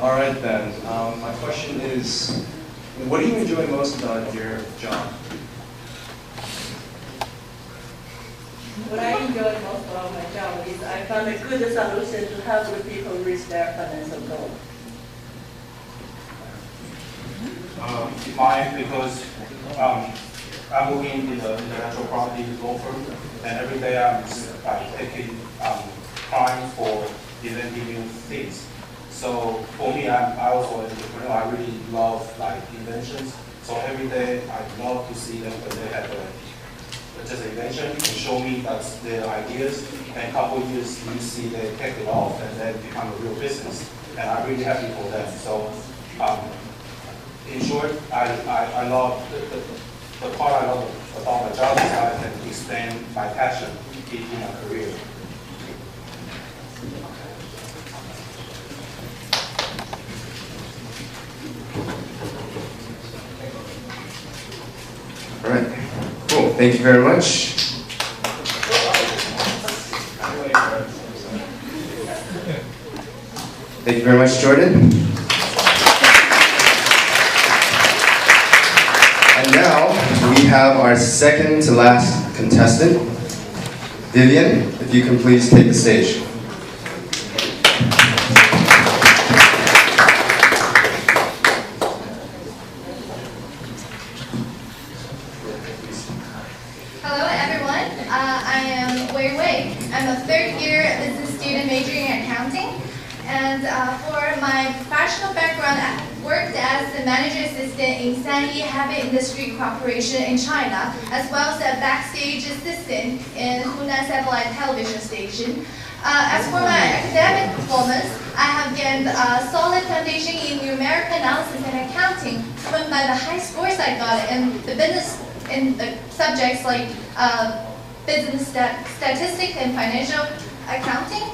All right then. My question is, what do you enjoy most about your job? What I enjoy most about my job is I found a good solution to help the people reach their financial goal. Mine, because I'm working in the intellectual property law firm, and every day I'm taking time for inventing new things. So for me, I also an entrepreneur. I really love inventions. So every day I love to see them when they have just an invention and show me that's their ideas. And a couple of years you see they take it off and then become a real business. And I'm really happy for them. So in short, I love the part I love about my job is how I can expand my passion in my career. All right, cool. Thank you very much. Thank you very much, Jordan. And now we have our second to last contestant, Vivian. If you can please take the stage. I'm a third-year business student majoring in accounting, and for my professional background, I worked as the manager assistant in Sanyi Heavy Industry Corporation in China, as well as a backstage assistant in Hunan Satellite Television Station. As for my academic performance, I have gained a solid foundation in numerical analysis and accounting, driven by the high scores I got in the business in the subjects like business statistics and financial accounting.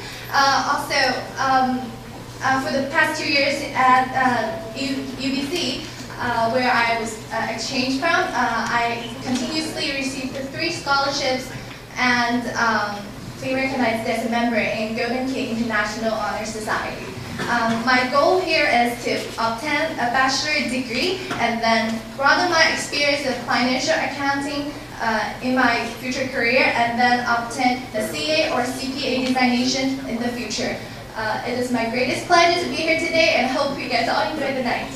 For the past 2 years at UBC, where I was exchanged from, I continuously received 3 scholarships and being recognized as a member in Golden Key International Honor Society. My goal here is to obtain a bachelor's degree and then broaden my experience of financial accounting in my future career, and then obtain the CA or CPA designation in the future. It is my greatest pleasure to be here today, and hope you guys all enjoy the night.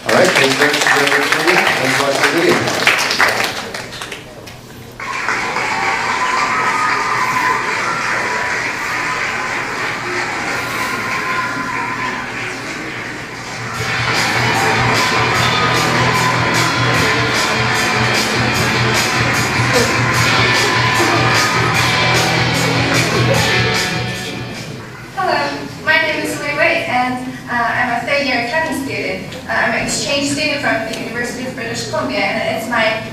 All right, thanks very much. Thanks so much for the video. I'm an exchange student from the University of British Columbia, and it's my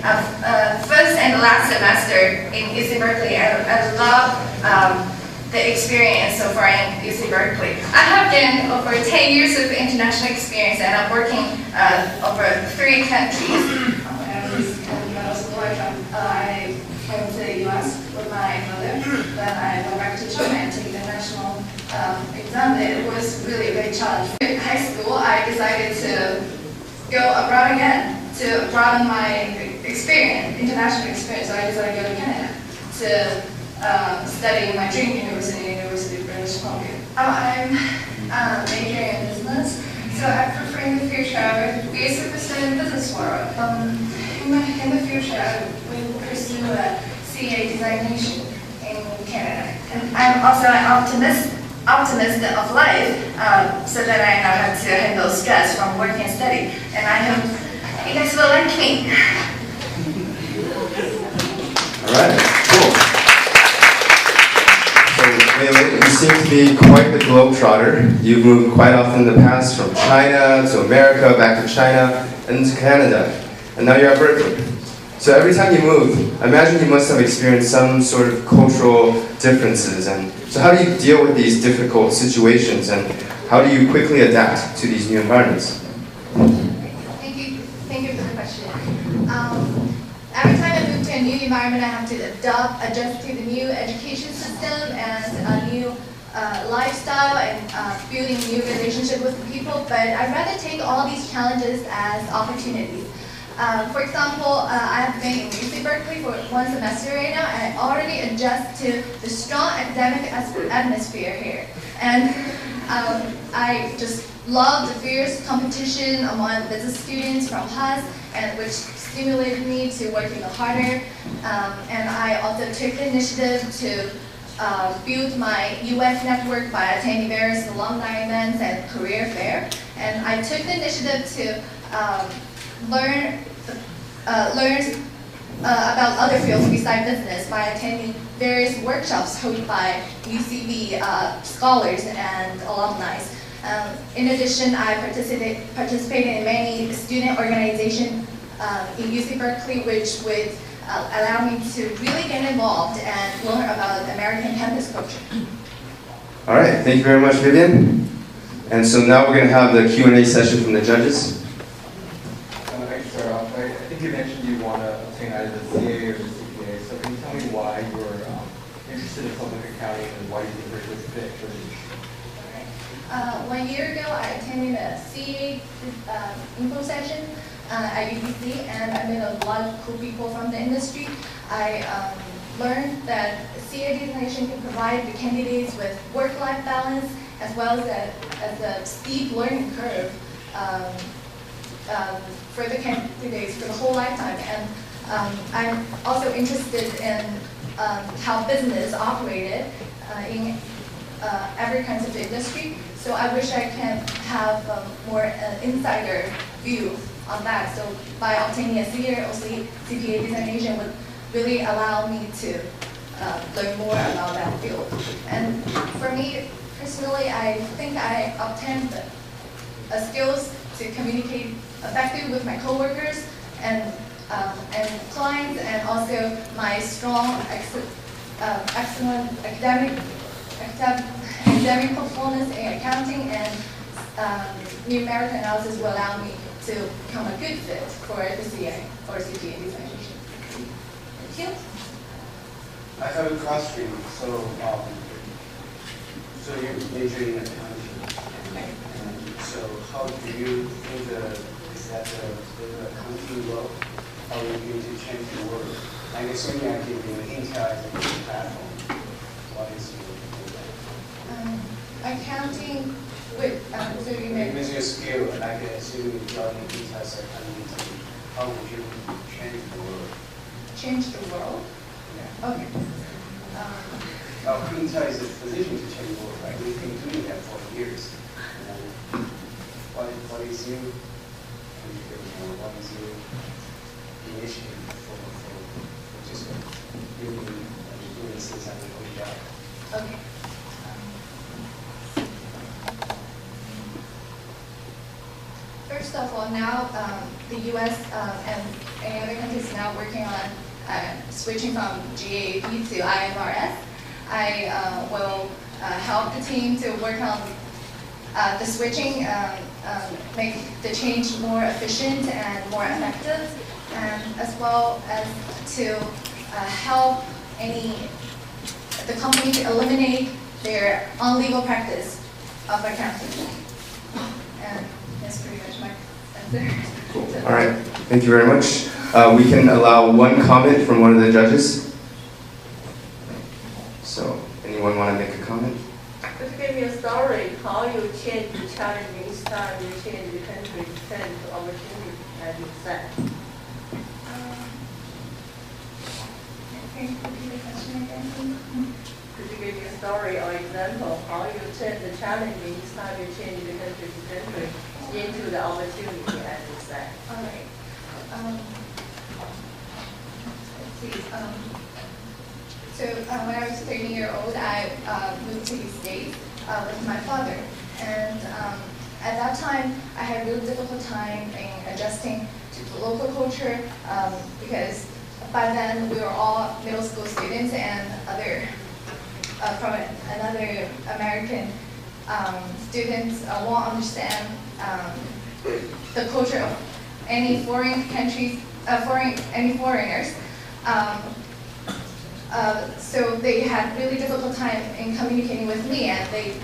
first and last semester in UC Berkeley. I love the experience so far in UC Berkeley. I have gained over 10 years of international experience, and I'm working over 3 countries. I came to the US with my mother, then I went back to China and took the national exam. It was really a great challenge. In high school, I decided to go abroad again to broaden my experience, international experience. So I decided to go to Canada to study my dream university, University of British Columbia. I'm majoring in business, so I prefer in the future I would be a superstar in the business world. In the future, I will pursue a CA designation in Canada. And I'm also an optimist of life, so that I know how to handle stress from work and study. And I hope you guys will like me. All right, cool. So, Mei, you seem to be quite the globetrotter. You've moved quite often in the past from China to America, back to China, and to Canada. And now you're at Berkeley. So every time you move, I imagine you must have experienced some sort of cultural differences. And so how do you deal with these difficult situations, and how do you quickly adapt to these new environments? Thank you for the question. Every time I move to a new environment, I have to adjust to the new education system and a new lifestyle and building new relationship with people, but I'd rather take all these challenges as opportunities. For example, I have been in UC Berkeley for 1 semester right now, and I already adjust to the strong academic atmosphere here. And I just love the fierce competition among business students from HUS, and which stimulated me to work even harder. And I also took the initiative to build my US network by attending various alumni events and career fair. And I took the initiative to learn about other fields besides business by attending various workshops hosted by UCB scholars and alumni. In addition, I participated in many student organizations in UC Berkeley, which would allow me to really get involved and learn about American campus culture. All right, thank you very much, Vivian. And so now we're going to have the Q&A session from the judges. Thanks, sir. I think you mentioned you want to obtain either the CA or the CPA. So can you tell me why you were interested in public accounting and why you think you're a good fit for these? 1 year ago, I attended a CA info session at UBC, and I met a lot of cool people from the industry. I learned that CA designation can provide the candidates with work-life balance as well as a steep learning curve for the candidates for the whole lifetime. And I'm also interested in how business operated in every kind of industry. So I wish I can have more insider view on that. So by obtaining a CA or CPA designation would really allow me to learn more about that field. And for me personally, I think I obtained skills to communicate effectively with my coworkers and clients, and also my strong, excellent academic performance in accounting and numeric analysis will allow me to become a good fit for the CA or CPA designation. Thank you. I have a question. So you're majoring in accounting. So how do you think that the accounting world, how are you going to change the world? I'm assuming I give you an Intel as a good platform. What is your accounting with so you mean with your skill, like assuming you're joining Intel accounting team, how would you change the world? Change the world? Yeah. Okay. Intel is a position to change the world, right? We've been doing that for years. What is your initiative for just doing things on your own job? Okay. First of all, now the U.S. And any other countries now working on switching from GAAP to IFRS. I will help the team to work on the switching, make the change more efficient and more effective, and as well as to help the company to eliminate their illegal practice of accounting. And that's pretty much my answer. Cool. All right. Thank you very much. We can allow one comment from one of the judges. So, anyone want to make a comment? Could you give me a story how you change the challenging style, you change the country, turn to opportunity, as you said? Can you repeat the question again? Could you give me a story or example how you turn the challenging style, you change the country to country into the opportunity, as you said? All right. Let's see. So when I was 13 years old, I moved to the States with my father. And at that time, I had a really difficult time in adjusting to the local culture because by then we were all middle school students and from another American students won't understand the culture of any foreign countries, any foreigners. So they had really difficult time in communicating with me, and they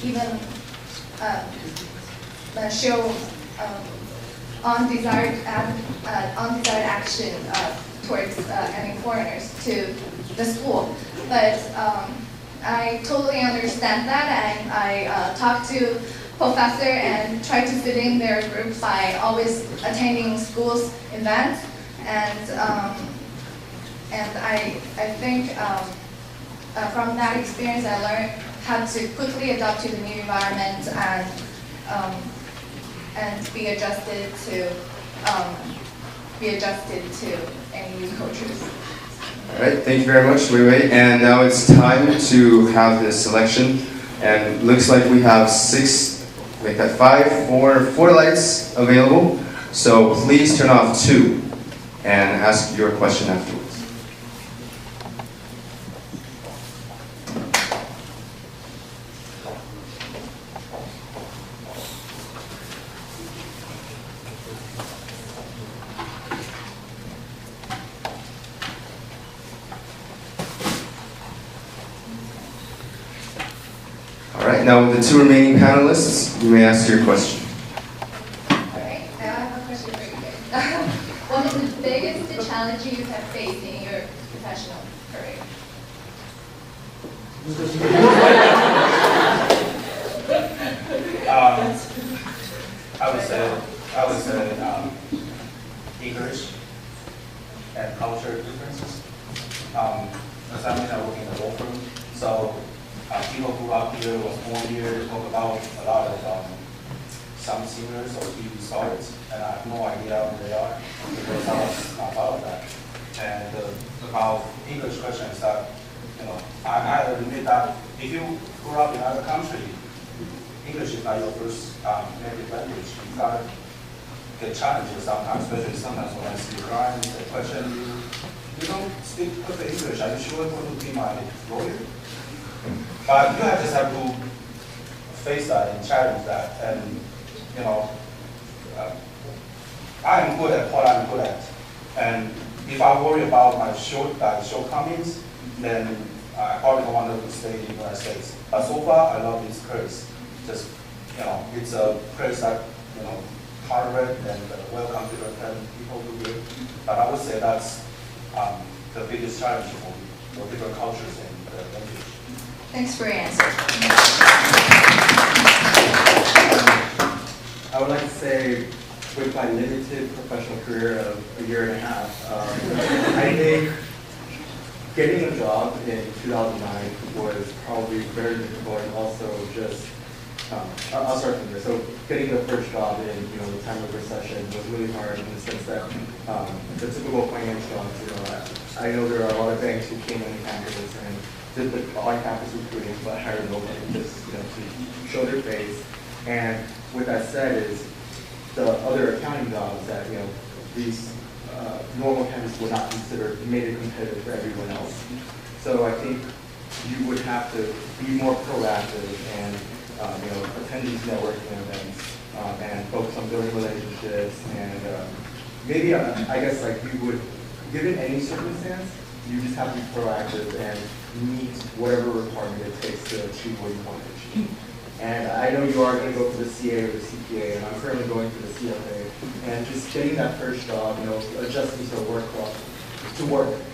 even show undesired action towards any foreigners to the school. But I totally understand that, and I talked to professor and try to fit in their group by always attending school's events, and I think from that experience I learned how to quickly adapt to the new environment and be adjusted to any new cultures. All right, thank you very much, Wei Wei. And now it's time to have the selection. And looks like we have four lights available. So please turn off 2 and ask your question afterwards. All right, now with the 2 remaining panelists, you may ask your question. All right, I have a question for you guys. What is the biggest challenge you have faced in your professional career? I would say English and culture differences. As I mentioned, I work in a law firm, so people grew up here, was born here, talk about a lot of some singers or TV stars, and I have no idea who they are because I was not part of that. And about English questions that, I admit that if you grew up in another country, English is not your first native language. You gotta get challenges sometimes, especially sometimes when I see clients, they question you don't speak perfect English, are you sure you want to be my lawyer? But you just have to face that and challenge that. And, I'm good at what I'm good at. And if I worry about my shortcomings, then I probably don't want to stay in the United States. But so far, I love this place. Just, it's a place that, tolerant and welcome to different people to live. But I would say that's the biggest challenge for different cultures and language. Thanks for your answer. I would like to say, with my limited professional career of a year and a half, I think getting a job in 2009 was probably very difficult, and also just, I'll start from there. So getting the first job in the time of recession was really hard in the sense that the typical finance jobs, I know there are a lot of banks who came on campus and did the on-campus recruiting, but hired nobody just to show their face. And with that said, is the other accounting jobs that these normal candidates would not consider made it competitive for everyone else. So I think you would have to be more proactive and attend these networking events and focus on building relationships. And maybe I guess like you would, given any circumstance, you just have to be proactive and meet whatever requirement it takes to achieve what you want to achieve. And I know you are going to go for the CA or the CPA, and I'm currently going for the CFA. And just getting that first job, adjusting to work,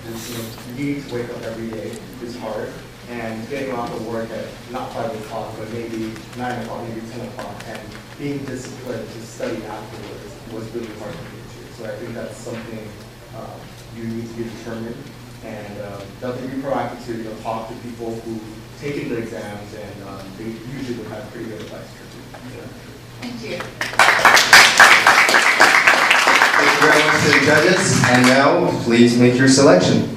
is, you need to wake up every day is hard. And getting off of work at not 5 o'clock, but maybe 9 o'clock, maybe 10 o'clock, and being disciplined to study afterwards was really hard for me too. So I think that's something you need to be determined, and definitely be proactive to talk to people who taken the exams, and they usually would have pretty good advice for you. Thank you. Thank you very much to the judges. And now, please make your selection.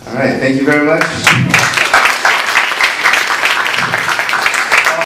All right, thank you very much.